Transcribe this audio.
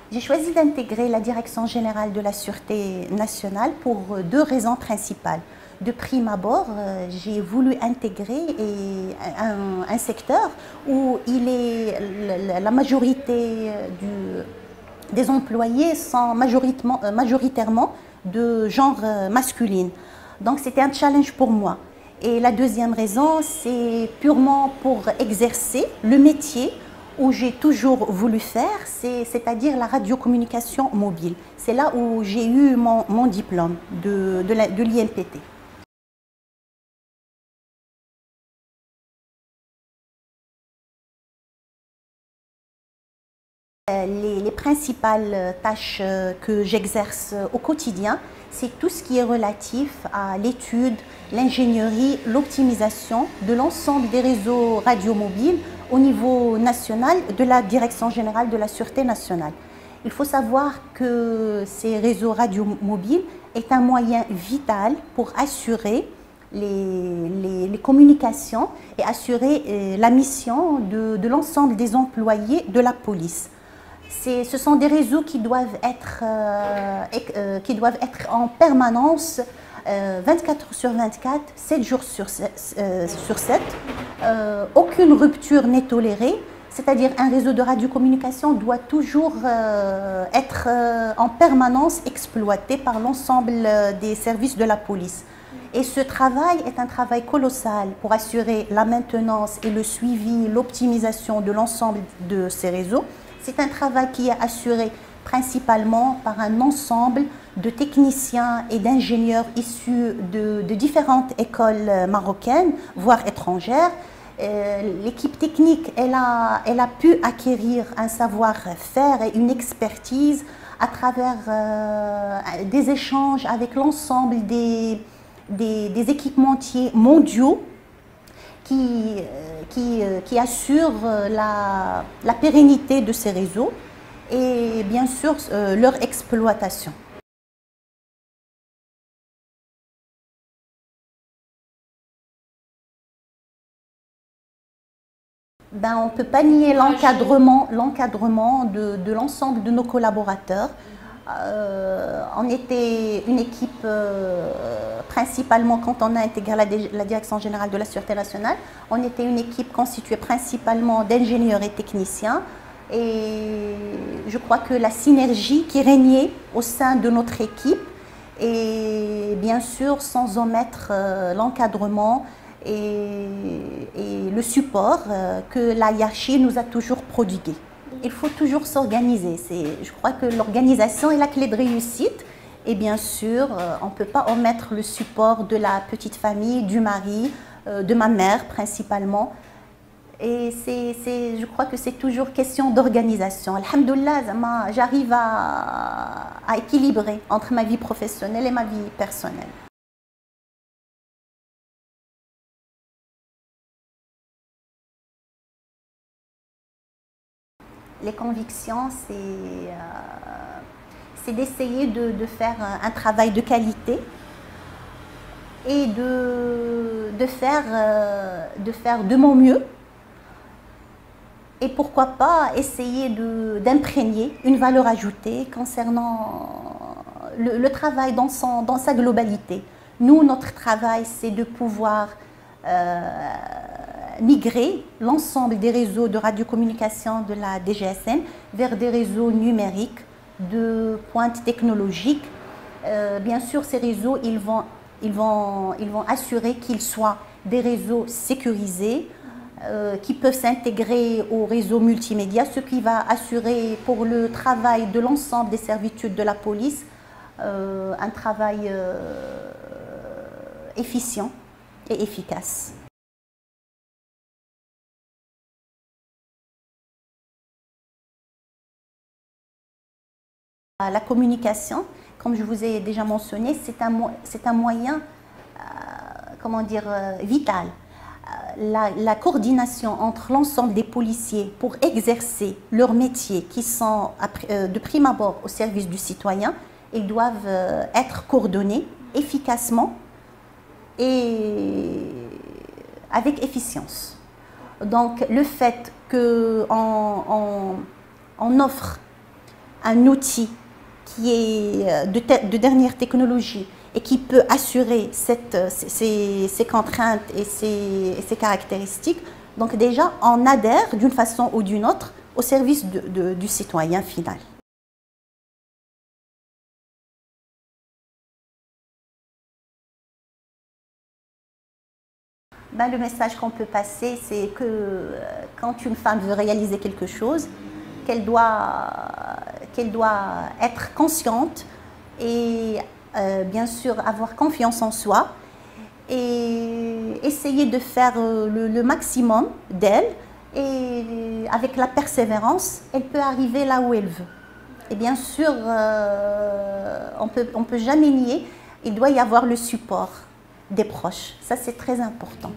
J'ai choisi d'intégrer la Direction générale de la Sûreté nationale pour deux raisons principales. De prime abord, j'ai voulu intégrer un secteur où la majorité des employés sont majoritairement de genre masculin. Donc c'était un challenge pour moi. Et la deuxième raison, c'est purement pour exercer le métier où j'ai toujours voulu faire, c'est-à-dire la radiocommunication mobile. C'est là où j'ai eu mon diplôme de l'INPT. Les principales tâches que j'exerce au quotidien, c'est tout ce qui est relatif à l'étude, l'ingénierie, l'optimisation de l'ensemble des réseaux radiomobiles au niveau national de la Direction générale de la Sûreté nationale. Il faut savoir que ces réseaux radiomobiles est un moyen vital pour assurer les communications et assurer la mission de l'ensemble des employés de la police. Ce sont des réseaux qui doivent être en permanence 24 sur 24, 7 jours sur 7. Aucune rupture n'est tolérée, c'est-à-dire un réseau de radiocommunication doit toujours être en permanence exploité par l'ensemble des services de la police. Et ce travail est un travail colossal pour assurer la maintenance et le suivi, l'optimisation de l'ensemble de ces réseaux. C'est un travail qui est assuré principalement par un ensemble de techniciens et d'ingénieurs issus de différentes écoles marocaines, voire étrangères. L'équipe technique, elle a pu acquérir un savoir-faire et une expertise à travers des échanges avec l'ensemble des équipementiers mondiaux qui assurent la pérennité de ces réseaux et bien sûr leur exploitation. On ne peut pas nier l'encadrement de l'ensemble de nos collaborateurs. On était une équipe, principalement quand on a intégré la Direction générale de la Sûreté nationale, on était une équipe constituée principalement d'ingénieurs et techniciens. Et je crois que la synergie qui régnait au sein de notre équipe, et bien sûr sans omettre l'encadrement et le support que la hiérarchie nous a toujours prodigué. Il faut toujours s'organiser. Je crois que l'organisation est la clé de réussite. Et bien sûr, on ne peut pas omettre le support de la petite famille, du mari, de ma mère principalement. Et je crois que c'est toujours question d'organisation. Alhamdoulilah, j'arrive à équilibrer entre ma vie professionnelle et ma vie personnelle. Les convictions, c'est d'essayer de faire un travail de qualité et de faire de mon mieux. Et pourquoi pas essayer d'imprégner une valeur ajoutée concernant le travail dans sa globalité. Nous, notre travail, c'est de pouvoir migrer l'ensemble des réseaux de radiocommunication de la DGSN vers des réseaux numériques de pointe technologique. Bien sûr, ces réseaux, ils vont assurer qu'ils soient des réseaux sécurisés, qui peuvent s'intégrer au réseau multimédia, ce qui va assurer pour le travail de l'ensemble des servitudes de la police un travail efficient et efficace. La communication, comme je vous ai déjà mentionné, c'est un moyen comment dire, vital. La coordination entre l'ensemble des policiers pour exercer leur métier qui sont de prime abord au service du citoyen, ils doivent être coordonnés efficacement et avec efficience. Donc le fait qu'on offre un outil qui est de dernière technologie et qui peut assurer ces contraintes et ces caractéristiques, donc déjà on adhère d'une façon ou d'une autre au service du citoyen final. Ben, le message qu'on peut passer, c'est que quand une femme veut réaliser quelque chose, qu'elle doit être consciente et bien sûr avoir confiance en soi et essayer de faire le maximum d'elle, et avec la persévérance, elle peut arriver là où elle veut. Et bien sûr, on peut jamais nier, il doit y avoir le support des proches. Ça, c'est très important.